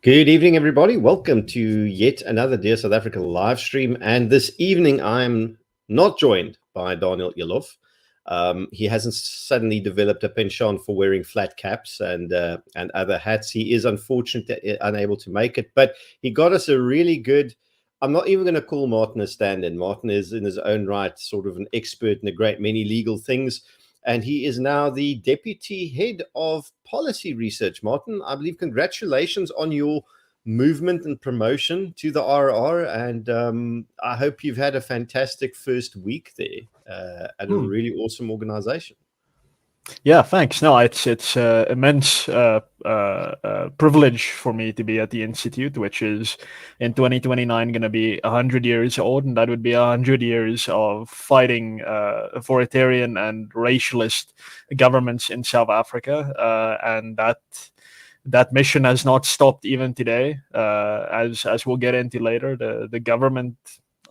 Good evening, everybody. Welcome to yet another Dear South Africa live stream. And this evening, I'm not joined by Daniël Eloff. He hasn't suddenly developed a penchant for wearing flat caps and other hats. He is unfortunately unable to make it, but he got us a really good. I'm not even going to call Martin a stand-in. Martin is in his own right sort of an expert in a great many legal things. And he is now the deputy head of policy research. Martin, I believe congratulations on your movement and promotion to the RR. And I hope you've had a fantastic first week there at a really awesome organization. Yeah, thanks. No, it's immense privilege for me to be at the Institute, which is in 2029 going to be 100 years old, and that would be 100 years of fighting authoritarian and racialist governments in South Africa, and that mission has not stopped even today. As we'll get into later, the government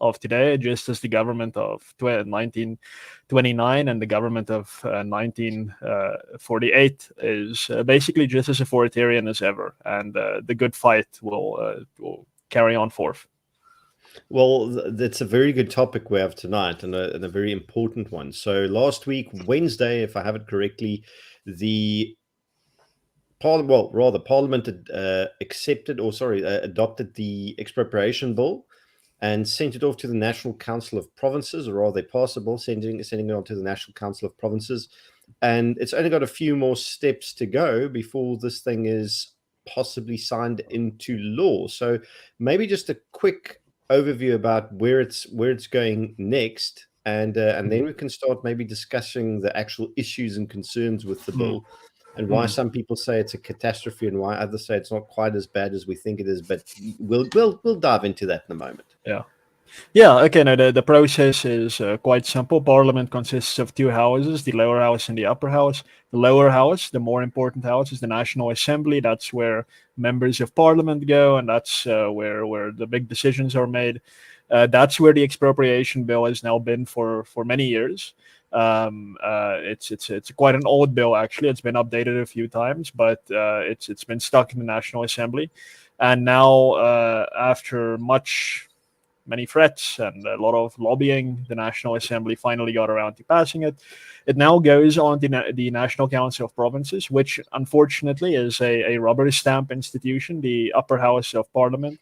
of today, just as the government of 1929 and the government of 1948 is basically just as authoritarian as ever, and the good fight will carry on forth. Well, that's a very good topic we have tonight, and a very important one. So last week, Wednesday, if I have it correctly, Parliament adopted the Expropriation Bill and sent it off to the National Council of Provinces, or rather, passed a bill sending it on to the National Council of Provinces. And it's only got a few more steps to go before this thing is possibly signed into law. So maybe just a quick overview about where it's going next, and then we can start maybe discussing the actual issues and concerns with the bill. And why some people say it's a catastrophe and why others say it's not quite as bad as we think it is. But we'll dive into that in a moment. Yeah. Okay. Now the process is quite simple. Parliament consists of two houses: the lower house and the upper house. The lower house, the more important house, is the National Assembly. That's where members of Parliament go, and that's where the big decisions are made. That's where the Expropriation Bill has now been for many years. It's quite an old bill, actually. It's been updated a few times, but it's been stuck in the National Assembly, and now after many threats and a lot of lobbying, the National Assembly finally got around to passing it. It now goes on to the National Council of Provinces, which unfortunately is a rubber stamp institution, the upper house of Parliament.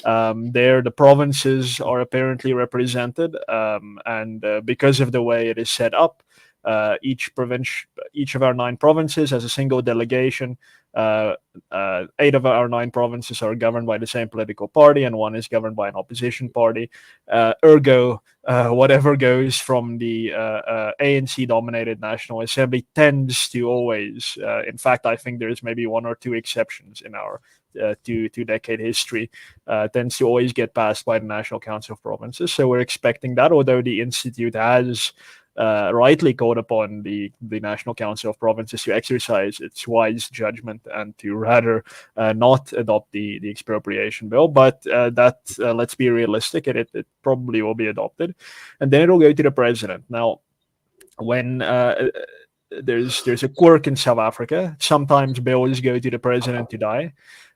There, the provinces are apparently represented, and because of the way it is set up, each of our 9 provinces has a single delegation. 8 of our 9 provinces are governed by the same political party, and 1 is governed by an opposition party. Ergo, whatever goes from the ANC-dominated National Assembly tends to always, in fact, I think there's maybe 1 or 2 exceptions in our two-decade history, tends to always get passed by the National Council of Provinces. So we're expecting that, although the Institute has rightly called upon the National Council of Provinces to exercise its wise judgment and to rather not adopt the Expropriation Bill. But let's be realistic, it probably will be adopted. And then it will go to the president. Now, when there's a quirk in South Africa, sometimes bills go to the president to die,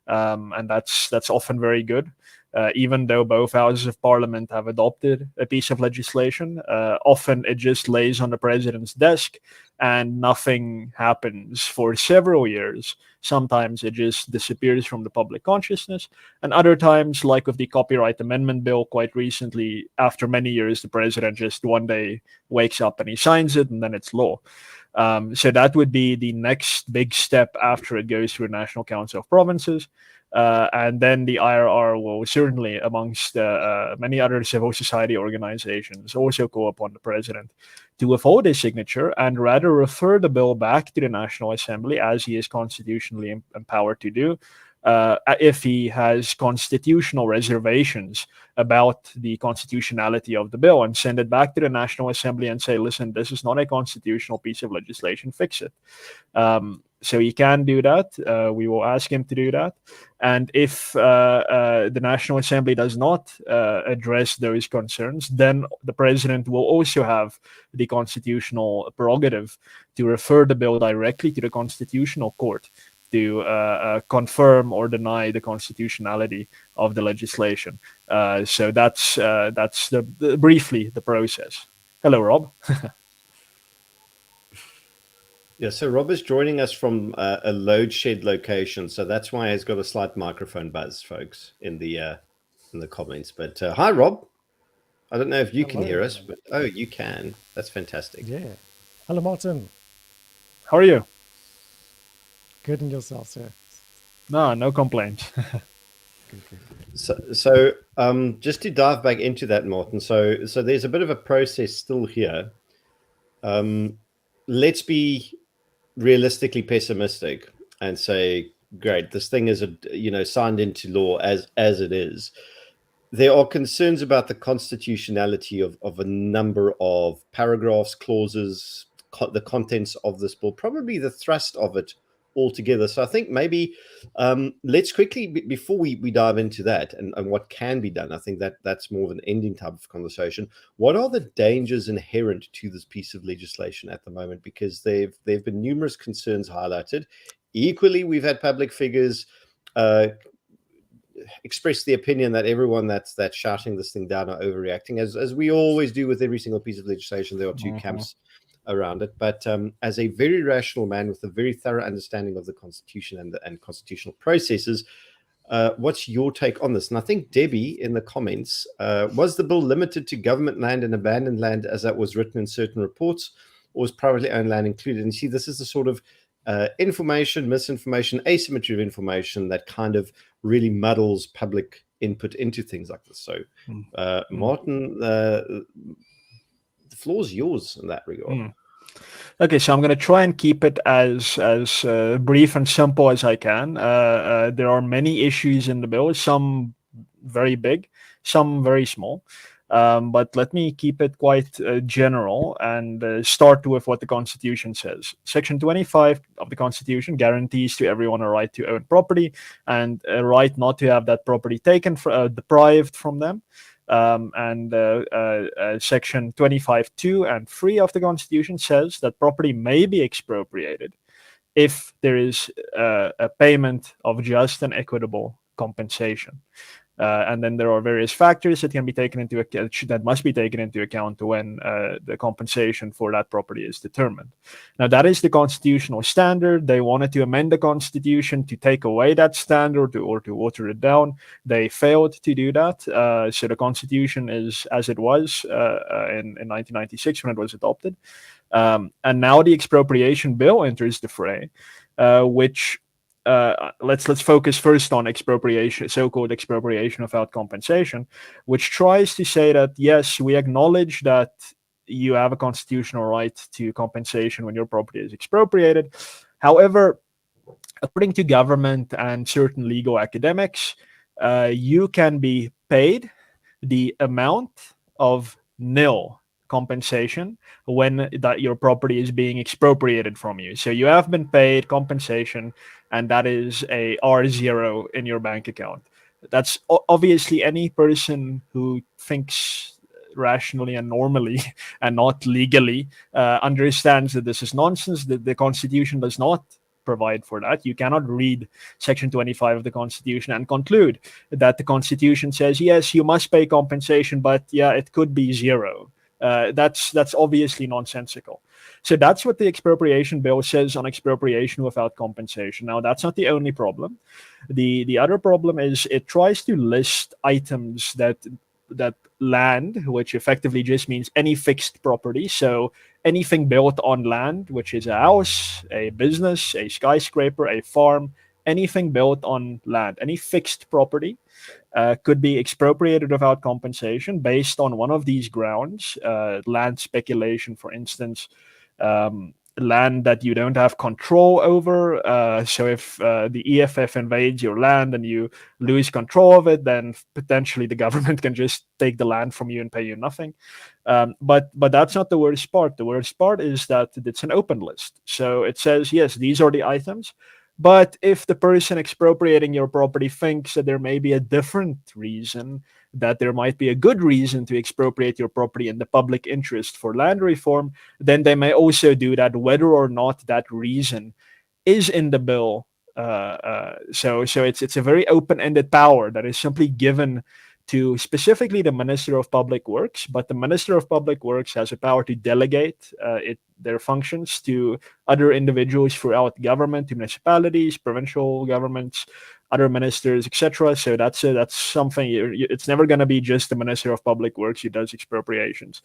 and that's often very good. Even though both houses of Parliament have adopted a piece of legislation, often it just lays on the president's desk and nothing happens for several years. Sometimes it just disappears from the public consciousness, and other times, like with the Copyright Amendment Bill quite recently, after many years, the president just one day wakes up and he signs it, and then it's law. So that would be the next big step after it goes through the National Council of Provinces. And then the IRR will certainly, amongst many other civil society organizations, also call upon the president to withhold his signature and rather refer the bill back to the National Assembly, as he is constitutionally empowered to do, if he has constitutional reservations about the constitutionality of the bill, and send it back to the National Assembly and say, listen, this is not a constitutional piece of legislation, fix it. So he can do that. We will ask him to do that. And if the National Assembly does not address those concerns, then the president will also have the constitutional prerogative to refer the bill directly to the Constitutional Court. to confirm or deny the constitutionality of the legislation. So that's briefly the process. Hello, Rob. Yeah, so Rob is joining us from a load shed location, so that's why he's got a slight microphone buzz, folks, in the comments. But hi, Rob. I don't know if you can hear us, but you can. That's fantastic. Yeah. Hello, Martin. How are you? Good, and yourself, sir? No complaints. So just to dive back into that, Martin. So there's a bit of a process still here. Let's be realistically pessimistic and say, great, this thing is signed into law as it is. There are concerns about the constitutionality of a number of paragraphs, clauses, the contents of this bill, probably the thrust of it altogether. So I think maybe let's quickly, before we dive into that and what can be done, I think that's more of an ending type of conversation. What are the dangers inherent to this piece of legislation at the moment? Because they've been numerous concerns highlighted. Equally, we've had public figures express the opinion that everyone that's shouting this thing down are overreacting, as we always do with every single piece of legislation. There are two camps around it, but as a very rational man with a very thorough understanding of the Constitution and constitutional processes, what's your take on this? And I think Debbie in the comments, was the bill limited to government land and abandoned land as that was written in certain reports, or was privately owned land included? And you see, this is the sort of information, misinformation, asymmetry of information that kind of really muddles public input into things like this. So, Martin, the floor's yours in that regard. Okay, so I'm going to try and keep it as brief and simple as I can. There are many issues in the bill, some very big, some very small. But let me keep it quite general and start with what the Constitution says. Section 25 of the Constitution guarantees to everyone a right to own property and a right not to have that property taken, deprived from them. Section 25(2) and 3 of the Constitution says that property may be expropriated if there is a payment of just and equitable compensation. And then there are various factors that can be taken into account, that must be taken into account when the compensation for that property is determined. Now, that is the constitutional standard. They wanted to amend the Constitution to take away that standard or to water it down. They failed to do that. So the Constitution is as it was in 1996 when it was adopted. And now the Expropriation Bill enters the fray, which let's focus first on expropriation, so-called expropriation without compensation, which tries to say that, yes, we acknowledge that you have a constitutional right to compensation when your property is expropriated. However, according to government and certain legal academics, you can be paid the amount of nil compensation when that your property is being expropriated from you. So you have been paid compensation, and that is a R0 in your bank account. That's obviously any person who thinks rationally and normally and not legally understands that this is nonsense, that the Constitution does not provide for that. You cannot read Section 25 of the Constitution and conclude that the Constitution says, yes, you must pay compensation, but yeah, it could be zero. That's obviously nonsensical. So that's what the Expropriation Bill says on expropriation without compensation. Now, that's not the only problem. The other problem is it tries to list items that land, which effectively just means any fixed property. So anything built on land, which is a house, a business, a skyscraper, a farm, anything built on land, any fixed property, could be expropriated without compensation based on one of these grounds. Land speculation, for instance, land that you don't have control over. So if the EFF invades your land and you lose control of it, then potentially the government can just take the land from you and pay you nothing. But that's not the worst part. The worst part is that it's an open list. So it says, yes, these are the items. But if the person expropriating your property thinks that there may be a different reason, that there might be a good reason to expropriate your property in the public interest for land reform, then they may also do that, whether or not that reason is in the bill So it's a very open-ended power that is simply given to specifically the Minister of Public Works, but the Minister of Public Works has a power to delegate their functions to other individuals throughout government, to municipalities, provincial governments, other ministers, etc. So that's something. It's never going to be just the Minister of Public Works who does expropriations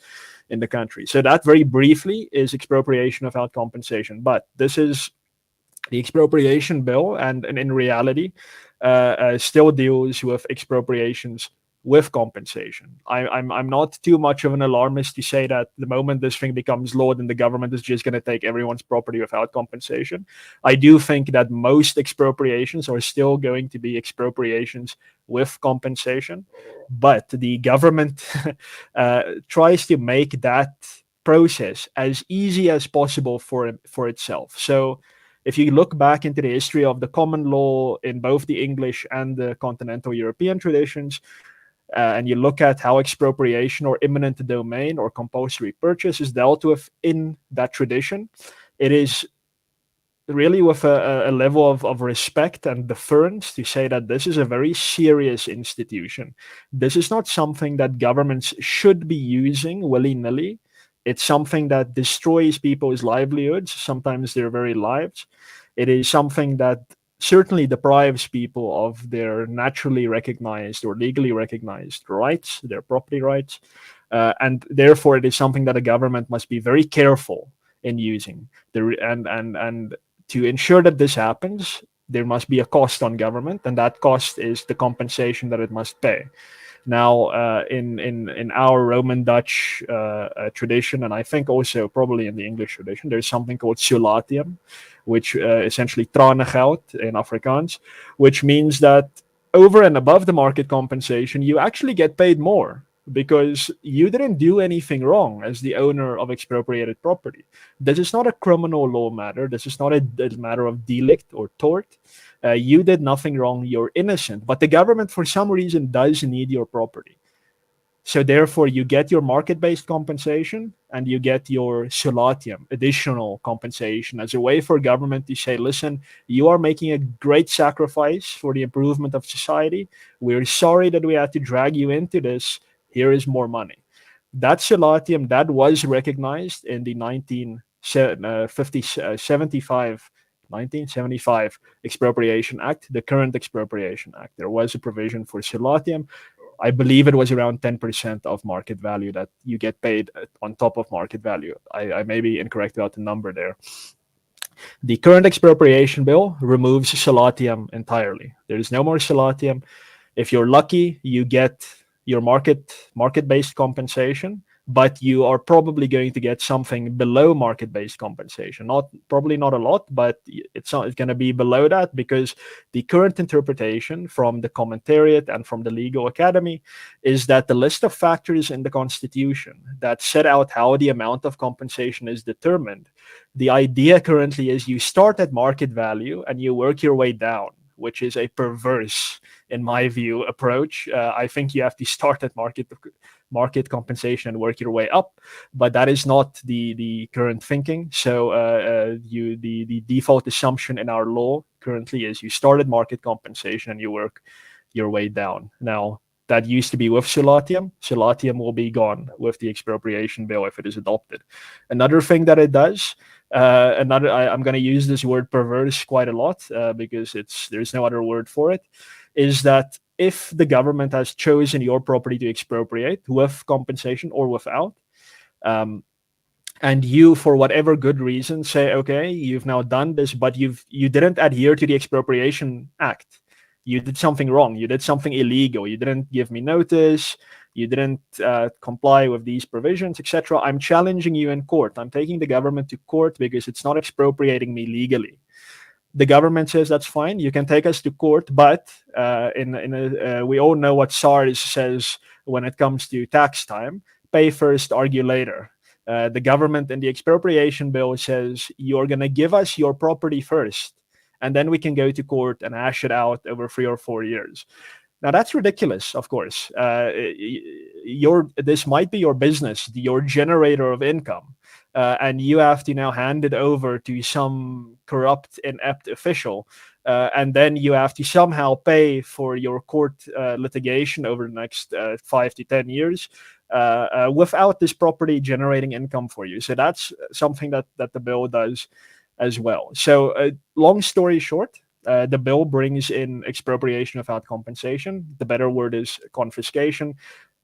in the country. So that very briefly is expropriation without compensation. But this is the Expropriation Bill, and in reality, still deals with expropriations with compensation. I'm not too much of an alarmist to say that the moment this thing becomes law, then the government is just going to take everyone's property without compensation. I do think that most expropriations are still going to be expropriations with compensation, but the government tries to make that process as easy as possible for itself. So if you look back into the history of the common law in both the English and the continental European traditions, and you look at how expropriation or eminent domain or compulsory purchase is dealt with in that tradition, it is really with a level of respect and deference to say that this is a very serious institution. This is not something that governments should be using willy-nilly. It's something that destroys people's livelihoods, sometimes their very lives. It is something that certainly deprives people of their naturally recognized or legally recognized rights, their property rights. And therefore, it is something that a government must be very careful in using. And to ensure that this happens, there must be a cost on government, and that cost is the compensation that it must pay. Now, in our Roman Dutch tradition, and I think also probably in the English tradition, there's something called solatium, which essentially tranegeld in Afrikaans, which means that over and above the market compensation, you actually get paid more because you didn't do anything wrong as the owner of expropriated property. This is not a criminal law matter. This is not a matter of delict or tort. You did nothing wrong. You're innocent. But the government, for some reason, does need your property. So therefore, you get your market-based compensation and you get your solatium, additional compensation, as a way for government to say, listen, you are making a great sacrifice for the improvement of society. We're sorry that we had to drag you into this. Here is more money. That solatium, that was recognized in the 1975 Expropriation Act, the current Expropriation Act. There was a provision for solatium. I believe it was around 10% of market value that you get paid on top of market value. I may be incorrect about the number there. The current Expropriation Bill removes solatium entirely. There is no more solatium. If you're lucky, you get your market-based compensation, but you are probably going to get something below market-based compensation. Probably not a lot, but it's going to be below that, because the current interpretation from the commentariat and from the Legal Academy is that the list of factors in the Constitution that set out how the amount of compensation is determined, the idea currently is you start at market value and you work your way down, which is a perverse, in my view, approach. I think you have to start at market compensation and work your way up, but that is not the current thinking. So the default assumption in our law currently is you start at market compensation and you work your way down. Now, that used to be with solatium. Solatium will be gone with the Expropriation Bill if it is adopted. Another thing that it does, I'm going to use this word perverse quite a lot because there's no other word for it, is that if the government has chosen your property to expropriate with compensation or without, and you, for whatever good reason, say, okay, you've now done this, but you didn't adhere to the Expropriation Act. You did something wrong. You did something illegal. You didn't give me notice. You didn't comply with these provisions, etc. I'm challenging you in court. I'm taking the government to court because it's not expropriating me legally. The government says that's fine. You can take us to court, but we all know what SARS says when it comes to tax time: pay first, argue later. The government in the Expropriation Bill says you're going to give us your property first, and then we can go to court and hash it out over 3 or 4 years. Now that's ridiculous, of course. This might be your business, your generator of income, and you have to now hand it over to some corrupt, inept official, and then you have to somehow pay for your court litigation over the next 5 to 10 years without this property generating income for you. So that's something that the bill does as well. So long story short, the bill brings in expropriation without compensation. The better word is confiscation.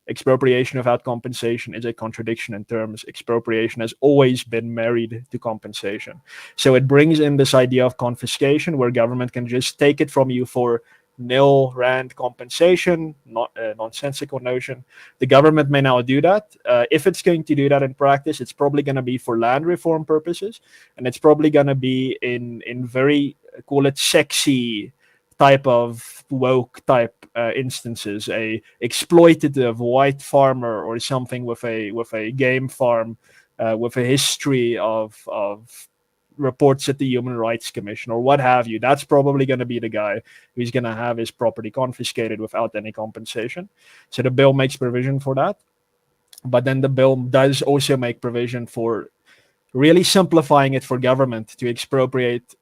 Expropriation without compensation is a contradiction in terms. Expropriation has always been married to compensation. So it brings in this idea of confiscation, where government can just take it from you for nil rand compensation. Not a nonsensical notion. The government may now do that. If it's going to do that in practice, it's probably going to be for land reform purposes, and it's probably going to be in very, call it, sexy type of woke type instances, a exploitative white farmer or something with a game farm with a history of reports at the Human Rights Commission or what have you. That's probably going to be the guy who's going to have his property confiscated without any compensation. So the bill makes provision for that. But then the bill does also make provision for really simplifying it for government to expropriate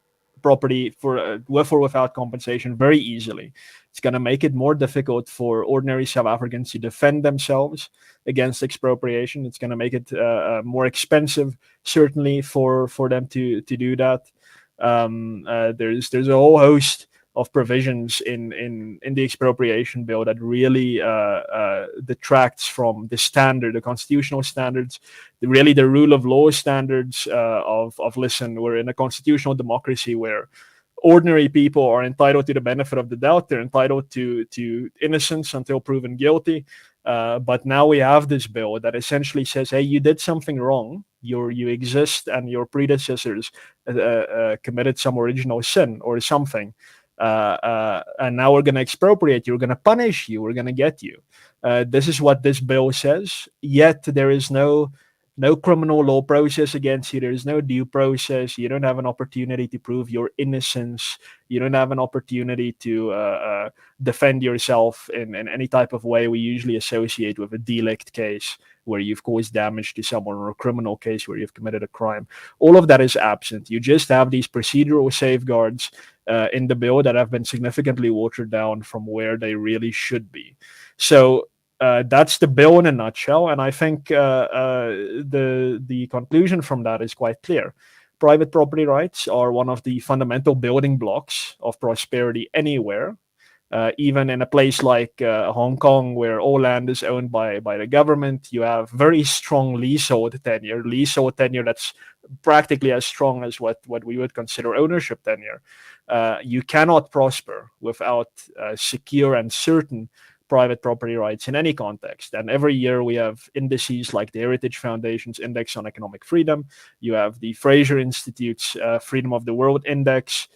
property for with or without compensation very easily. It's going to make it more difficult for ordinary South Africans to defend themselves against expropriation. It's going to make it more expensive, certainly, for them to do that. There's a whole host of provisions in the expropriation bill that really detracts from the constitutional standards, really the rule of law standards of listen, we're in a constitutional democracy where ordinary people are entitled to the benefit of the doubt. They're entitled to innocence until proven guilty. But now we have this bill that essentially says, hey, you did something wrong. You exist, and your predecessors committed some original sin or something. And now we're going to expropriate you. We're going to punish you. We're going to get you. This is what this bill says. Yet there is no criminal law process against you. There is no due process. You don't have an opportunity to prove your innocence. You don't have an opportunity to defend yourself in any type of way we usually associate with a delict case where you've caused damage to someone, or a criminal case where you've committed a crime. All of that is absent. You just have these procedural safeguards in the bill that have been significantly watered down from where they really should be. So that's the bill in a nutshell, and I think the conclusion from that is quite clear. Private property rights are one of the fundamental building blocks of prosperity anywhere. Even in a place like Hong Kong, where all land is owned by the government, you have very strong leasehold tenure that's practically as strong as what we would consider ownership tenure. You cannot prosper without secure and certain private property rights in any context. And every year we have indices like the Heritage Foundation's Index on Economic Freedom. You have the Fraser Institute's Freedom of the World Index.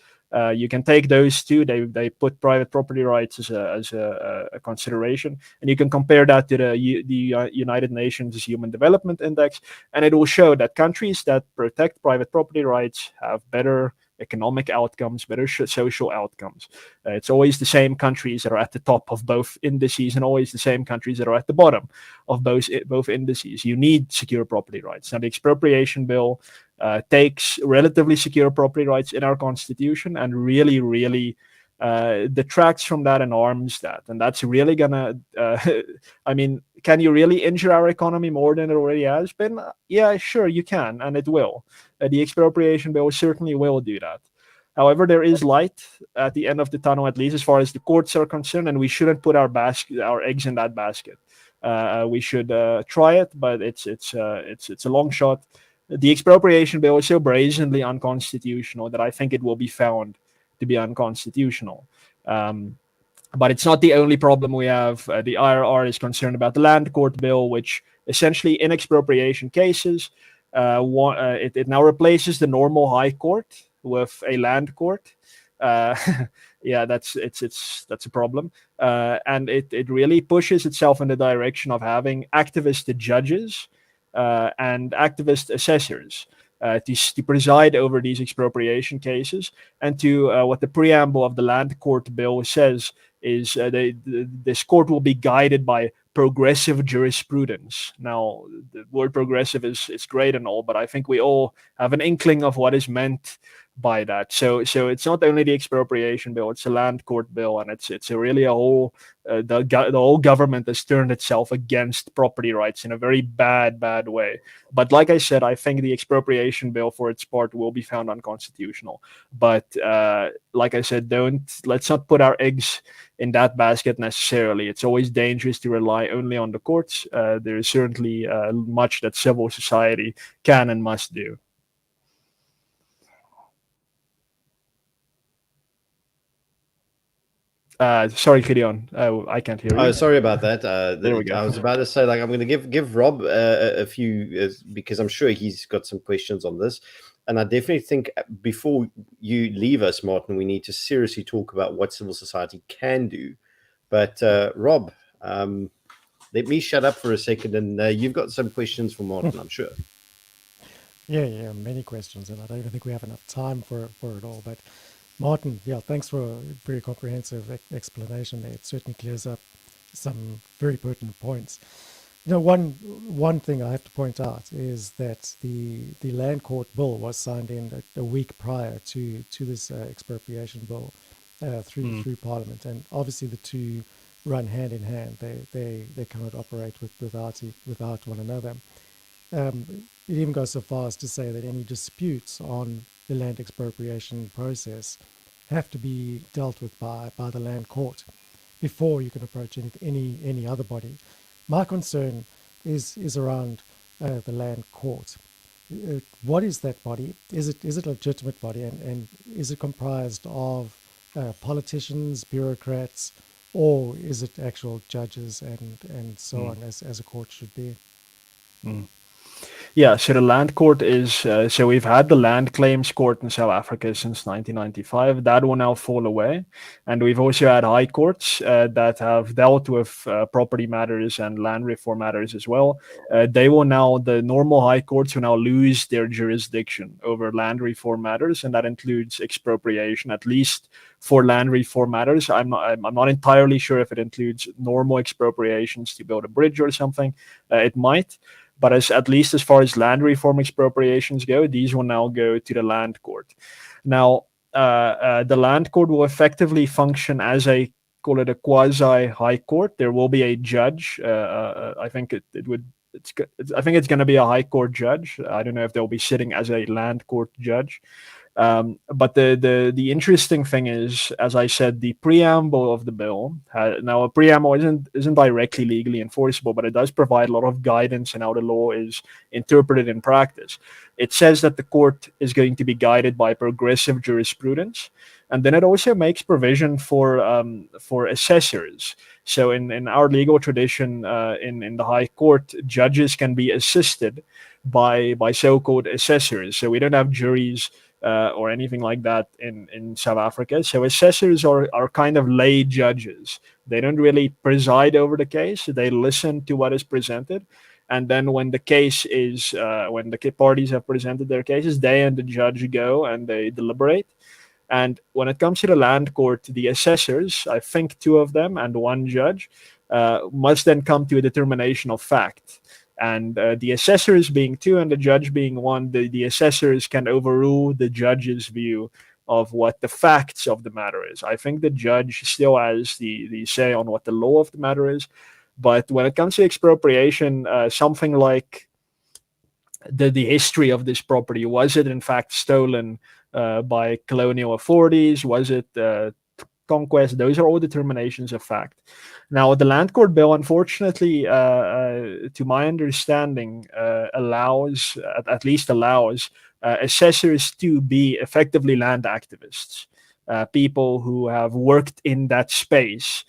You can take those two. They put private property rights as a consideration, and you can compare that to the United Nations Human Development Index, and it will show that countries that protect private property rights have better economic outcomes, better social outcomes. It's always the same countries that are at the top of both indices, and always the same countries that are at the bottom of both indices. You need secure property rights. Now, the expropriation bill takes relatively secure property rights in our constitution and really detracts from that and harms that. And that's really gonna, I mean, can you really injure our economy more than it already has been? Yeah, sure, you can, and it will. The expropriation bill certainly will do that. However, there is light at the end of the tunnel, at least as far as the courts are concerned, and we shouldn't put our eggs in that basket. We should try it, but it's a long shot. The expropriation bill is so brazenly unconstitutional that I think it will be found to be unconstitutional. But it's not the only problem we have. The IRR is concerned about the land court bill, which essentially in expropriation cases, it now replaces the normal high court with a land court. Yeah, that's a problem. And it really pushes itself in the direction of having activist judges and activist assessors to preside over these expropriation cases, and to what the preamble of the land court bill says is this court will be guided by progressive jurisprudence. Now, the word progressive is great and all, but I think we all have an inkling of what is meant by that. So it's not only the expropriation bill; it's a land court bill, and it's really a whole the whole government has turned itself against property rights in a very bad way. But like I said, I think the expropriation bill, for its part, will be found unconstitutional. But like I said, let's not put our eggs in that basket necessarily. It's always dangerous to rely only on the courts. There is certainly much that civil society can and must do. Sorry, Gideon, I can't hear you. Oh, sorry about that. There we go. I was about to say, like, I'm going to give Rob a few, because I'm sure he's got some questions on this. And I definitely think before you leave us, Martin, we need to seriously talk about what civil society can do. But Rob, let me shut up for a second, and you've got some questions for Martin, I'm sure. Yeah, many questions, and I don't even think we have enough time for it all. But Martin, yeah, thanks for a very comprehensive explanation there. It certainly clears up some very pertinent points. You know, one thing I have to point out is that the land court bill was signed in a week prior to this expropriation bill through Parliament, and obviously the two run hand in hand. They cannot operate without one another. It even goes so far as to say that any disputes on the land expropriation process have to be dealt with by the land court before you can approach any other body. My concern is around the land court. What is that body? Is it a legitimate body, and is it comprised of politicians, bureaucrats, or is it actual judges and so on, as a court should be? Yeah, so the land court is, so we've had the land claims court in South Africa since 1995. That will now fall away. And we've also had high courts that have dealt with property matters and land reform matters as well. The normal high courts will now lose their jurisdiction over land reform matters, and that includes expropriation, at least for land reform matters. I'm not entirely sure if it includes normal expropriations to build a bridge or something. It might. But at least as far as land reform expropriations go, these will now go to the land court. Now, the land court will effectively function as call it a quasi high court. There will be a judge. I think I think it's going to be a high court judge. I don't know if they'll be sitting as a land court judge. But the interesting thing is, as I said, the preamble of the bill. Now, a preamble isn't directly legally enforceable, but it does provide a lot of guidance in how the law is interpreted in practice. It says that the court is going to be guided by progressive jurisprudence, and then it also makes provision for assessors. So in our legal tradition, in the High Court, judges can be assisted by so-called assessors. So we don't have juries or anything like that in South Africa. So assessors are kind of lay judges. They don't really preside over the case. They listen to what is presented. And then when the case is, when the parties have presented their cases, they and the judge go and they deliberate. And when it comes to the land court, the assessors, I think two of them and one judge, must then come to a determination of fact. And the assessors being two and the judge being one, the assessors can overrule the judge's view of what the facts of the matter is. I think the judge still has the say on what the law of the matter is. But when it comes to expropriation, something like the history of this property, was it in fact stolen by colonial authorities? Was it conquest? Those are all determinations of fact. Now, the land court bill, unfortunately, to my understanding, allows assessors to be effectively land activists, people who have worked in that space.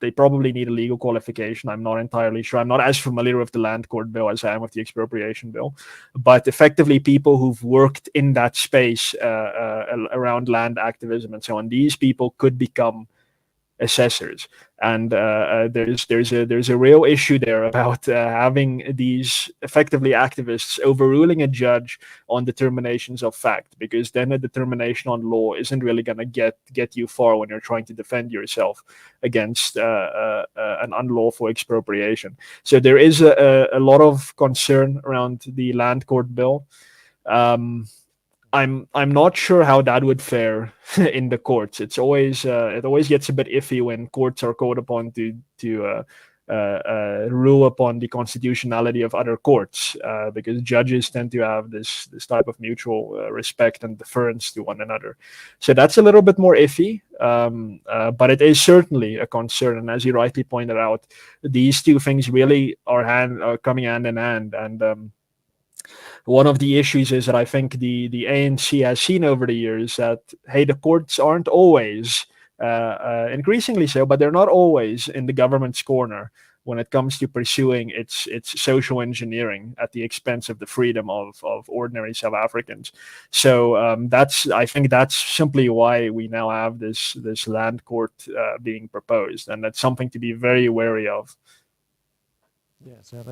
They probably need a legal qualification. I'm not entirely sure. I'm not as familiar with the land court bill as I am with the expropriation bill. But effectively, people who've worked in that space around land activism and so on, these people could become assessors. And there's a real issue there about having these effectively activists overruling a judge on determinations of fact, because then a determination on law isn't really going to get you far when you're trying to defend yourself against an unlawful expropriation. So there is a lot of concern around the land court bill. I'm not sure how that would fare in the courts. It's always it always gets a bit iffy when courts are called upon to rule upon the constitutionality of other courts, because judges tend to have this type of mutual respect and deference to one another. So that's a little bit more iffy, but it is certainly a concern. And as you rightly pointed out, these two things really are coming hand in hand. And one of the issues is that I think the ANC has seen over the years that, hey, the courts aren't always, increasingly so, but they're not always in the government's corner when it comes to pursuing its social engineering at the expense of the freedom of ordinary South Africans. So I think that's simply why we now have this land court being proposed, and that's something to be very wary of. Yeah, so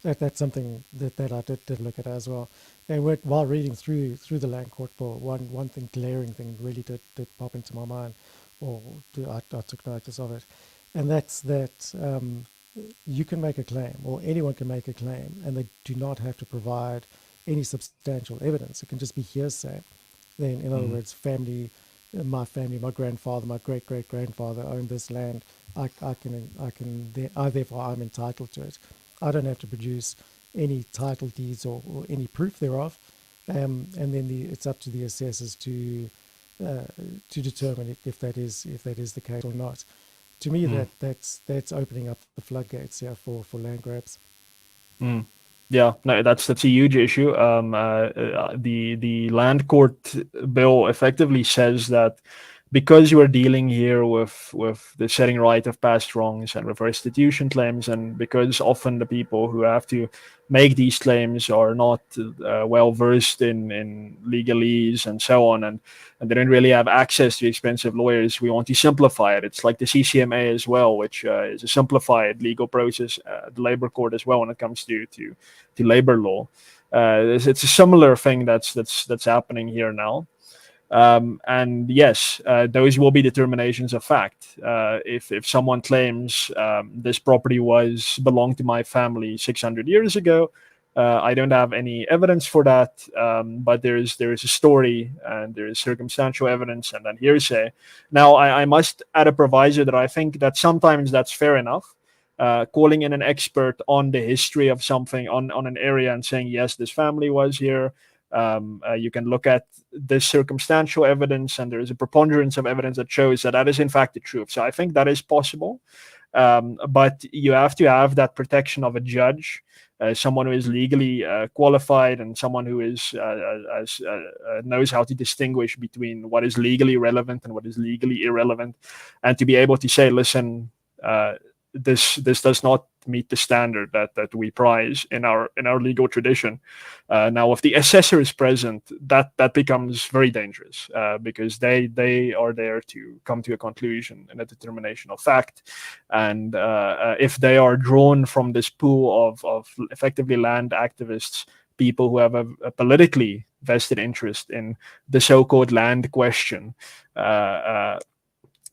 that's something that I did look at as well. And while reading through the land court bill, one thing, glaring thing, really did pop into my mind, or I took notice of it, and that's that you can make a claim, or anyone can make a claim, and they do not have to provide any substantial evidence. It can just be hearsay. Then, in other words, my grandfather, my great-great-grandfather owned this land. Therefore I'm entitled to it. I don't have to produce any title deeds or any proof thereof, and then it's up to the assessors to determine if that is the case or not. To me, that's opening up the floodgates here for land grabs. Yeah, no, that's a huge issue. The land court bill effectively says that because you are dealing here with the setting right of past wrongs and with restitution claims, and because often the people who have to make these claims are not well versed in legalese and so on, and they don't really have access to expensive lawyers, we want to simplify it. It's like the CCMA as well, which is a simplified legal process, the labor court as well when it comes to labor law. It's a similar thing that's happening here now. And yes, those will be determinations of fact. If someone claims this property belonged to my family 600 years ago, I don't have any evidence for that, but there is a story, and there is circumstantial evidence, and then hearsay. Now, I must add a proviso that I think that sometimes that's fair enough. Calling in an expert on the history of something on an area and saying, yes, this family was here. You can look at this circumstantial evidence, and there is a preponderance of evidence that shows that is in fact the truth. So I think that is possible, but you have to have that protection of a judge, someone who is legally qualified, and someone who knows how to distinguish between what is legally relevant and what is legally irrelevant, and to be able to say, listen, this does not meet the standard that we prize in our legal tradition. Now, if the assessor is present, that becomes very dangerous, because they are there to come to a conclusion and a determination of fact. And if they are drawn from this pool of effectively land activists, people who have a politically vested interest in the so-called land question,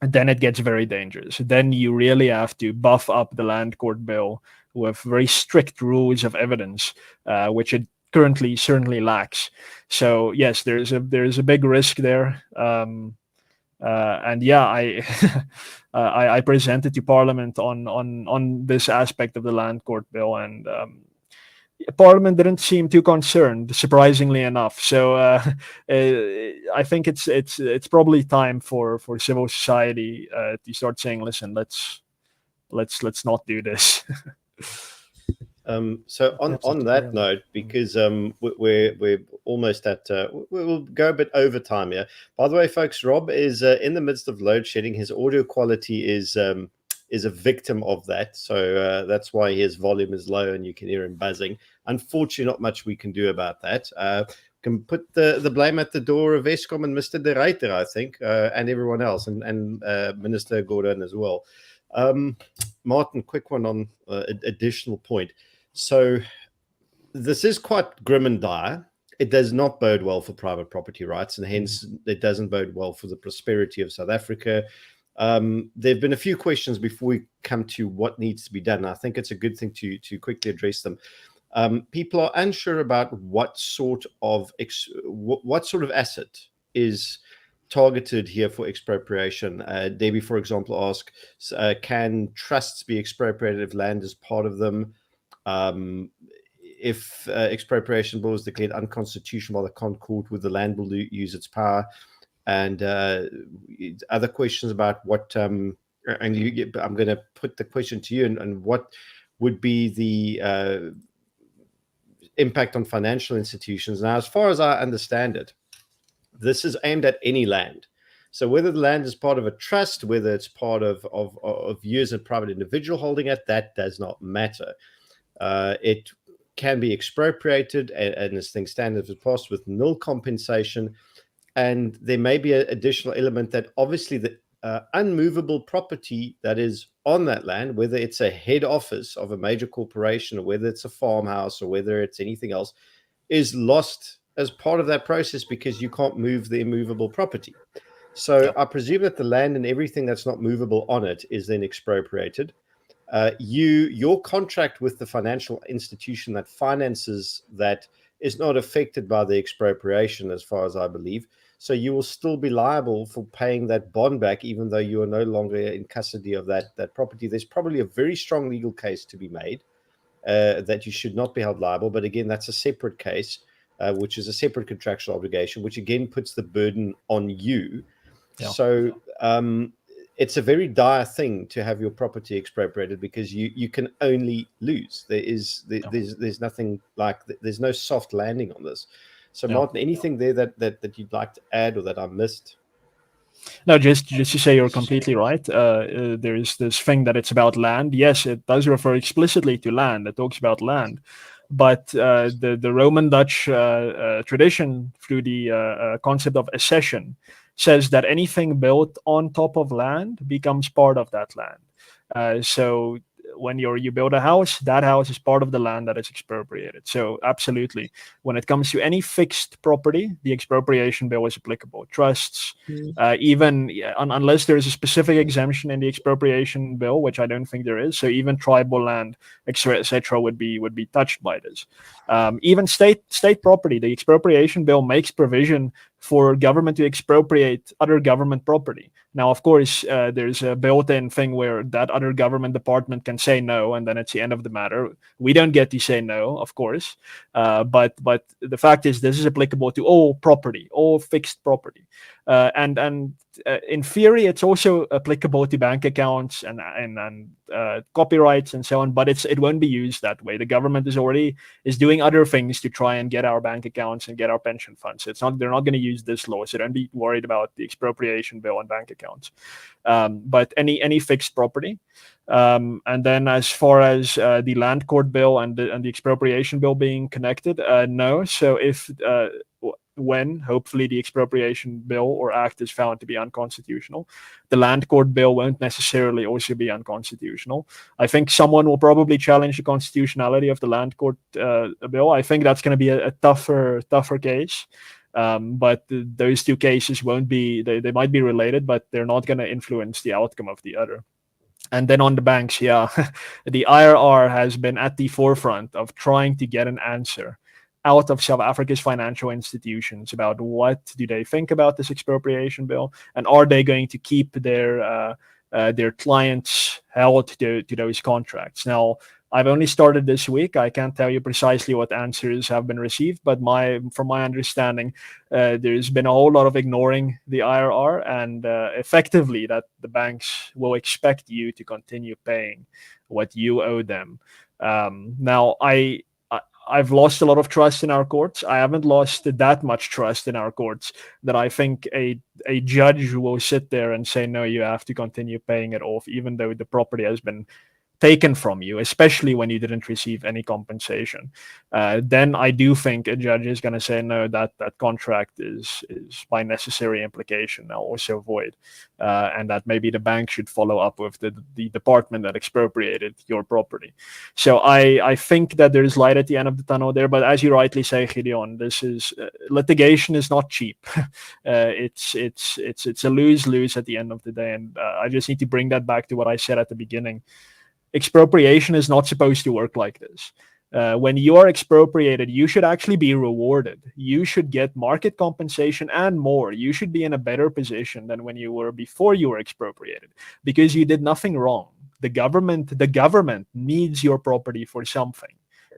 then it gets very dangerous. Then you really have to buff up the land court bill with very strict rules of evidence, which it currently certainly lacks. So yes, there's a big risk there. And yeah, I presented to Parliament on this aspect of the land court bill, and Parliament didn't seem too concerned, surprisingly enough. So I think it's probably time for civil society to start saying, listen, let's not do this. So on that note, because we're almost at we'll go a bit over time here. By the way, folks, Rob is in the midst of load shedding. His audio quality is a victim of that, so that's why his volume is low and you can hear him buzzing. Unfortunately, not much we can do about that. can put the blame at the door of Eskom and Mr. De Ruyter, I think, and everyone else, and Minister Gordon as well. Martin, quick one on additional point. So this is quite grim and dire. It does not bode well for private property rights, and hence it doesn't bode well for the prosperity of South Africa. There have been a few questions before we come to what needs to be done. I think it's a good thing to quickly address them. People are unsure about what sort of asset is targeted here for expropriation. Debbie, for example, asks, can trusts be expropriated if land is part of them? If expropriation bill is declared unconstitutional by the Court, would the land will use its power? And other questions about what, I'm going to put the question to you, and what would be the impact on financial institutions. Now, as far as I understand it, this is aimed at any land. So whether the land is part of a trust, whether it's part of you as a private individual holding it, that does not matter. It can be expropriated, and as things stand, if it's passed, with nil compensation. And there may be an additional element that obviously the unmovable property that is on that land, whether it's a head office of a major corporation or whether it's a farmhouse or whether it's anything else, is lost as part of that process because you can't move the immovable property. So I presume that the land and everything that's not movable on it is then expropriated. Your contract with the financial institution that finances that is not affected by the expropriation, as far as I believe. So you will still be liable for paying that bond back, even though you are no longer in custody of that property. There's probably a very strong legal case to be made that you should not be held liable. But again, that's a separate case, which is a separate contractual obligation, which again puts the burden on you. Yeah. So it's a very dire thing to have your property expropriated because you can only lose. There's nothing like, there's no soft landing on this. So Martin, anything there that you'd like to add or that I missed? No, just to say you're completely right. There is this thing that it's about land. Yes, it does refer explicitly to land. It talks about land. But the Roman Dutch tradition through the concept of accession says that anything built on top of land becomes part of that land. So when you build a house, that house is part of the land that is expropriated. So absolutely, when it comes to any fixed property, the expropriation bill is applicable. Trusts, even unless there is a specific exemption in the expropriation bill, which I don't think there is. So even tribal land, etc., would be touched by this. Even state property, the expropriation bill makes provision for government to expropriate other government property. Now, of course, there's a built-in thing where that other government department can say no, and then it's the end of the matter. We don't get to say no, of course, but the fact is this is applicable to all property, all fixed property, and in theory, it's also applicable to bank accounts and copyrights and so on, but it won't be used that way. The government is doing other things to try and get our bank accounts and get our pension funds. They're not going to use this law, so don't be worried about the expropriation bill and bank accounts. But any fixed property. And then as far as the land court bill and the expropriation bill being connected, no. So if when hopefully the expropriation bill or act is found to be unconstitutional, the land court bill won't necessarily also be unconstitutional. I think someone will probably challenge the constitutionality of the land court bill. I think that's going to be a tougher case. But those two cases won't be, they might be related, but they're not going to influence the outcome of the other. And then on the banks, the IRR has been at the forefront of trying to get an answer out of South Africa's financial institutions about what do they think about this expropriation bill, and are they going to keep their clients held to those contracts. Now, I've only started this week. I can't tell you precisely what answers have been received, but from my understanding, there's been a whole lot of ignoring the IRR, and effectively that the banks will expect you to continue paying what you owe them. Now, I've lost a lot of trust in our courts. I haven't lost that much trust in our courts that I think a judge will sit there and say, no, you have to continue paying it off, even though the property has been taken from you, especially when you didn't receive any compensation, then I do think a judge is going to say, no, that contract is by necessary implication now also void, and that maybe the bank should follow up with the department that expropriated your property. So I think that there is light at the end of the tunnel there, but as you rightly say, Gideon, this is litigation is not cheap. It's a lose-lose at the end of the day, and I just need to bring that back to what I said at the beginning. Expropriation is not supposed to work like this. When you are expropriated, you should actually be rewarded. You should get market compensation and more. You should be in a better position than when you were before you were expropriated, because you did nothing wrong. The government needs your property for something.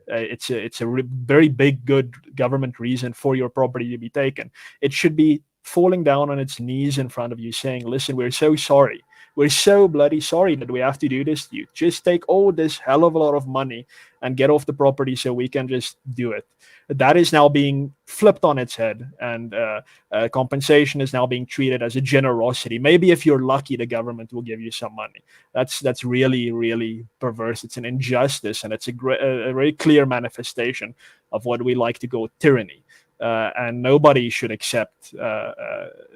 It's a very big, good government reason for your property to be taken. It should be falling down on its knees in front of you saying, listen, we're so sorry. We're so bloody sorry that we have to do this to you. Just take all this hell of a lot of money and get off the property so we can just do it. That is now being flipped on its head, and compensation is now being treated as a generosity. Maybe if you're lucky, the government will give you some money. That's really, really perverse. It's an injustice, and it's a very clear manifestation of what we like to call tyranny. And nobody should accept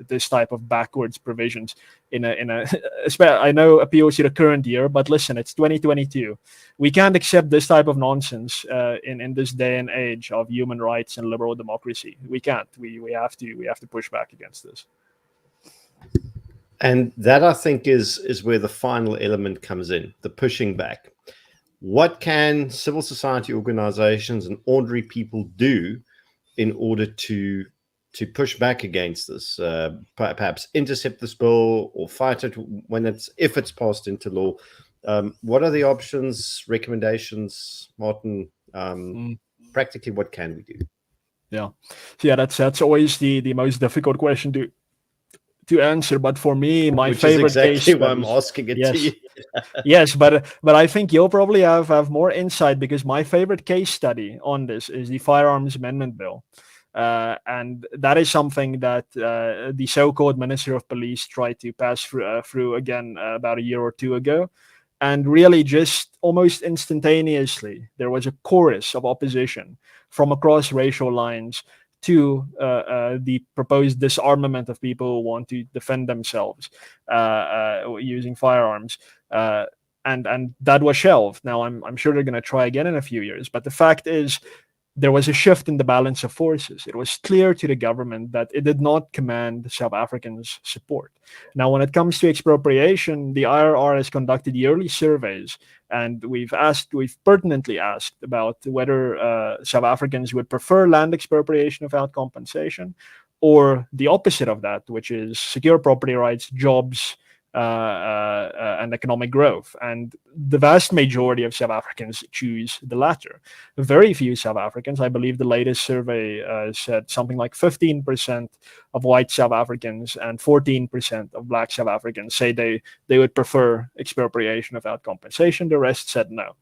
this type of backwards provisions I know appeals to the current year, but listen, it's 2022. We can't accept this type of nonsense in this day and age of human rights and liberal democracy. We can't. We have to push back against this. And that, I think, is where the final element comes in, the pushing back. What can civil society organizations and ordinary people do in order to push back against this, perhaps intercept this bill or fight it if it's passed into law? What are the options, recommendations, Martin? Practically, what can we do? Yeah, that's always the most difficult question to answer. But for me, my favorite is exactly case why I'm asking it to you. Yes, but I think you'll probably have more insight, because my favorite case study on this is the Firearms Amendment Bill. And that is something that the so-called Minister of Police tried to pass through again about a year or two ago. And really just almost instantaneously, there was a chorus of opposition from across racial lines to the proposed disarmament of people who want to defend themselves using firearms. And that was shelved. Now, I'm sure they're going to try again in a few years. But the fact is, there was a shift in the balance of forces. It was clear to the government that it did not command South Africans' support. Now, when it comes to expropriation, the IRR has conducted yearly surveys, and we've pertinently asked about whether South Africans would prefer land expropriation without compensation, or the opposite of that, which is secure property rights, jobs, and economic growth. And the vast majority of South Africans choose the latter. Very few South Africans, I believe the latest survey said something like 15% of white South Africans and 14% of black South Africans say they would prefer expropriation without compensation. The rest said no.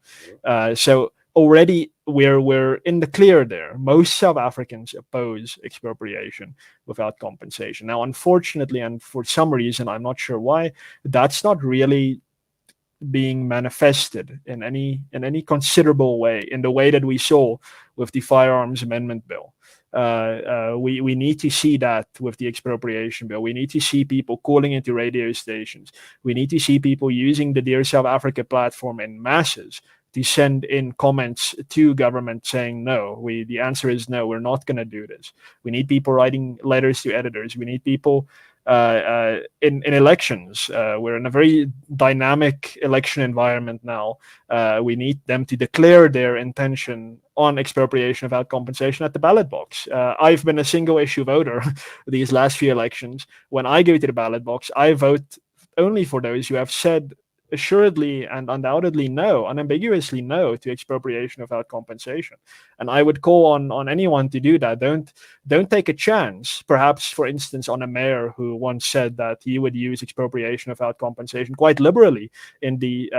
So already we're in the clear there. Most South Africans oppose expropriation without compensation. Now, unfortunately, and for some reason, I'm not sure why, that's not really being manifested in any considerable way, in the way that we saw with the Firearms Amendment Bill. We need to see that with the Expropriation Bill. We need to see people calling into radio stations. We need to see people using the Dear South Africa platform in masses to send in comments to government saying, no, the answer is no, we're not going to do this. We need people writing letters to editors. We need people in elections. We're in a very dynamic election environment now. We need them to declare their intention on expropriation without compensation at the ballot box. I've been a single issue voter these last few elections. When I go to the ballot box, I vote only for those who have said assuredly and undoubtedly no, unambiguously no to expropriation without compensation. And I would call on anyone to do that. Don't take a chance, perhaps, for instance, on a mayor who once said that he would use expropriation without compensation quite liberally in the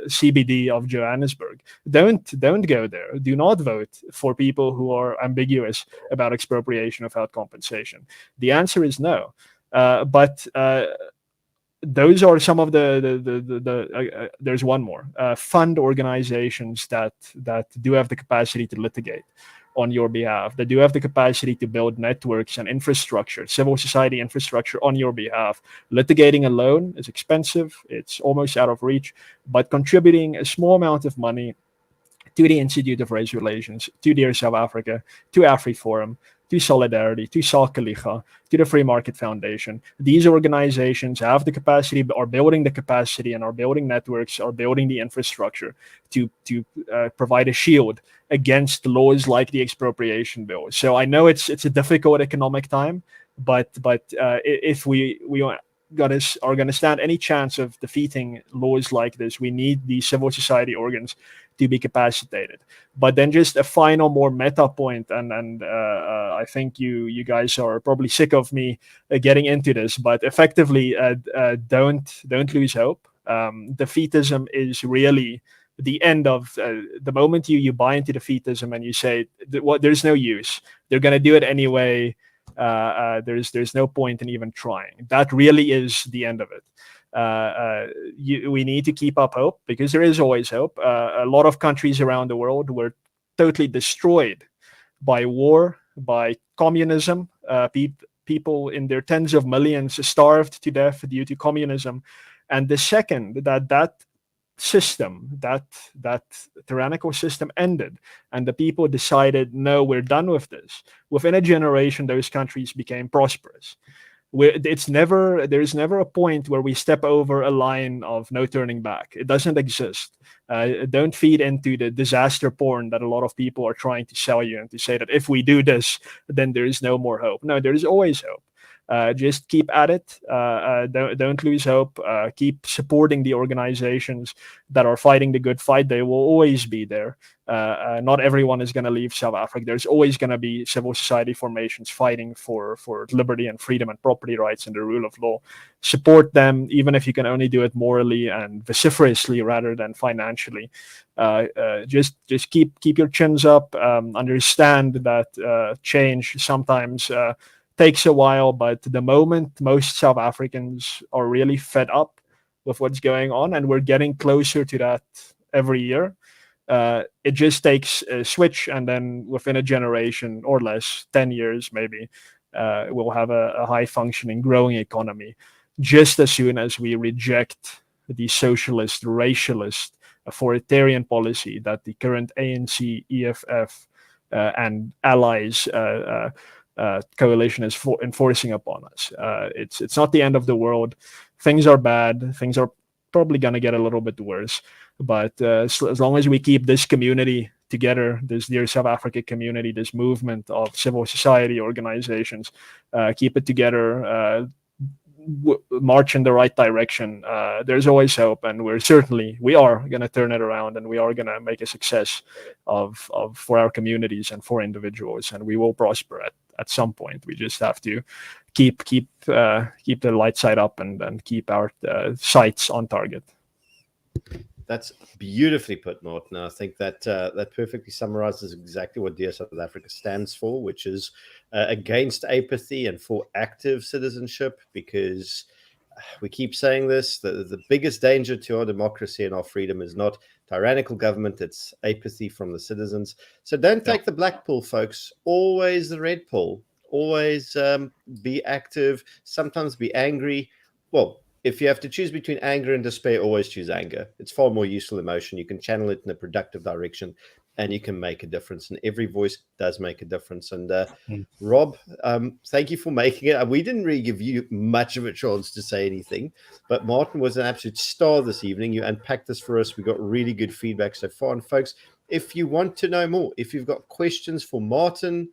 CBD of Johannesburg. Don't go there. Do not vote for people who are ambiguous about expropriation without compensation. The answer is no. But those are some of there's one more fund organizations that do have the capacity to litigate on your behalf, that do have the capacity to build networks and infrastructure, civil society infrastructure on your behalf. Litigating alone is expensive, it's almost out of reach, but contributing a small amount of money to the Institute of Race Relations, to Dear South Africa, to AfriForum, to Solidarity, to Sakeliga, to the Free Market Foundation. These organizations have the capacity, are building the capacity, and are building networks, are building the infrastructure to provide a shield against laws like the Expropriation Bill. So I know it's a difficult economic time, but if we are going to stand any chance of defeating laws like this, we need these civil society organs to be capacitated. But then just a final, more meta point, and I think you guys are probably sick of me getting into this, but effectively, don't lose hope. Defeatism is really the end of the moment you buy into defeatism and you say, there's no use, they're going to do it anyway. There's no point in even trying. That really is the end of it. We need to keep up hope, because there is always hope. A lot of countries around the world were totally destroyed by war, by communism. People in their tens of millions starved to death due to communism. And the second that system, that tyrannical system ended, and the people decided, no, we're done with this, within a generation, those countries became prosperous. There's never a point where we step over a line of no turning back. It doesn't exist. Don't feed into the disaster porn that a lot of people are trying to sell you, and to say that if we do this, then there is no more hope. No, there is always hope. Just keep at it. Don't lose hope. Keep supporting the organizations that are fighting the good fight. They will always be there. Not everyone is going to leave South Africa. There's always going to be civil society formations fighting for liberty and freedom and property rights and the rule of law. Support them, even if you can only do it morally and vociferously rather than financially. Just keep your chins up. Understand that change sometimes takes a while, but the moment most South Africans are really fed up with what's going on, and we're getting closer to that every year, it just takes a switch, and then within a generation or less, 10 years maybe, we'll have a high-functioning, growing economy, just as soon as we reject the socialist, racialist, authoritarian policy that the current ANC, EFF, and allies coalition is enforcing upon us. It's not the end of the world. Things are bad. Things are probably going to get a little bit worse. But as long as we keep this community together, this Dear South Africa community, this movement of civil society organizations, keep it together, march in the right direction, there's always hope, and we are going to turn it around, and we are going to make a success of for our communities and for individuals, and we will prosper at some point. We just have to keep the light side up and keep our sights on target. That's beautifully put, Martin. I think that that perfectly summarizes exactly what Dear South Africa stands for, which is against apathy and for active citizenship, because we keep saying this, the biggest danger to our democracy and our freedom is not tyrannical government, it's apathy from the citizens. So don't take the black pill, folks. Always the red pill. Always be active, sometimes be angry. Well, if you have to choose between anger and despair, always choose anger. It's far more useful emotion. You can channel it in a productive direction, and you can make a difference. And every voice does make a difference. And Rob, thank you for making it. We didn't really give you much of a chance to say anything, but Martin was an absolute star this evening. You unpacked this for us. We got really good feedback so far. And folks, if you want to know more, if you've got questions for Martin,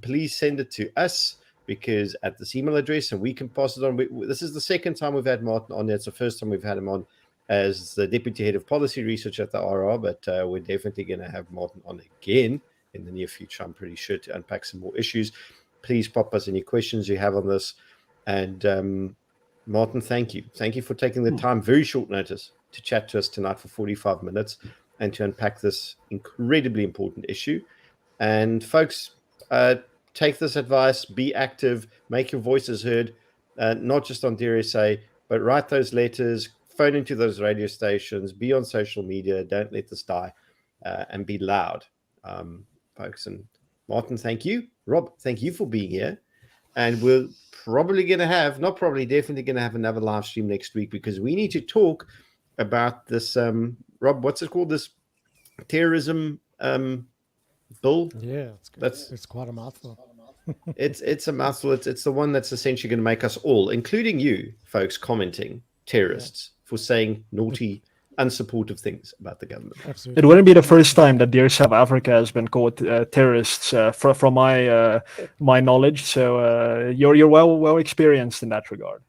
please send it to us, because at this email address, and we can pass it on. This is the second time we've had Martin on there. It's the first time we've had him on as the Deputy Head of Policy Research at the RR, but we're definitely going to have Martin on again in the near future, I'm pretty sure, to unpack some more issues. Please pop us any questions you have on this. And Martin, thank you. Thank you for taking the time, very short notice, to chat to us tonight for 45 minutes and to unpack this incredibly important issue. And folks, take this advice, be active, make your voices heard, not just on DearSA, but write those letters, phone into those radio stations, be on social media, don't let this die, and be loud, folks. And Martin, thank you. Rob, thank you for being here. And we're probably going to have, not probably, definitely going to have another live stream next week, because we need to talk about this, Rob, what's it called? This terrorism bill? Yeah, it's quite a mouthful. It's a mouthful. It's the one that's essentially going to make us all, including you folks, commenting terrorists for saying naughty, unsupportive things about the government. Absolutely. It wouldn't be the first time that Dear South Africa has been called terrorists, from my knowledge. So you're well experienced in that regard.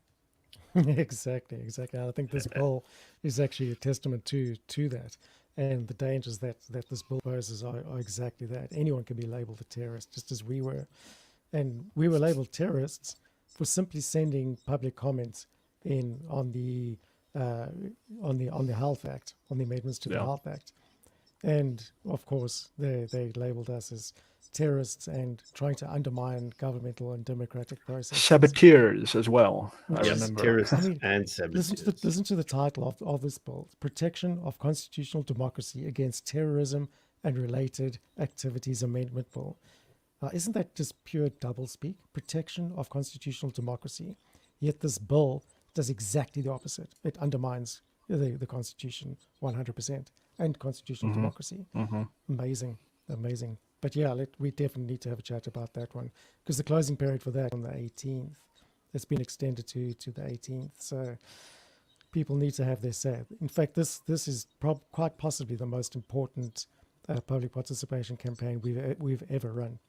Exactly. I think this bill is actually a testament to that, and the dangers that this bill poses are exactly that. Anyone can be labeled a terrorist, just as we were, and we were labeled terrorists for simply sending public comments in on the Health Act, on the amendments to the Health Act, and of course they labeled us as terrorists and trying to undermine governmental and democratic processes. Saboteurs as well. I remember. Terrorists and saboteurs. Listen to the title of this bill: Protection of Constitutional Democracy Against Terrorism and Related Activities Amendment Bill. Isn't that just pure doublespeak? Protection of constitutional democracy. Yet this bill does exactly the opposite. It undermines the Constitution 100% and constitutional democracy. Amazing. But yeah, we definitely need to have a chat about that one, because the closing period for that on the 18th. It's been extended to the 18th. So people need to have their say. In fact, this is quite possibly the most important public participation campaign we've ever run.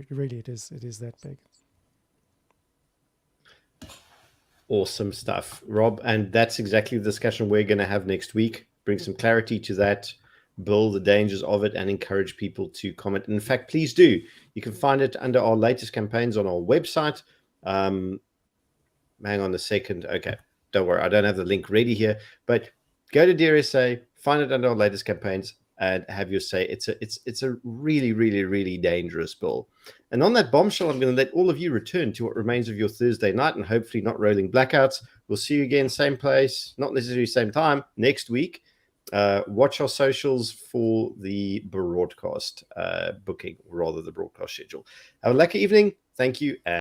Really, it is that big. Awesome stuff, Rob. And that's exactly the discussion we're going to have next week. Bring some clarity to that bill, the dangers of it, and encourage people to comment. And in fact, please do. You can find it under our latest campaigns on our website. Hang on a second. Okay, don't worry. I don't have the link ready here. But go to DearSA, find it under our latest campaigns, and have your say. It's a really, really, really dangerous bill. And on that bombshell, I'm going to let all of you return to what remains of your Thursday night, and hopefully not rolling blackouts. We'll see you again, same place, not necessarily same time, next week. Watch our socials for the broadcast booking, rather the broadcast schedule. Have a lucky evening. Thank you.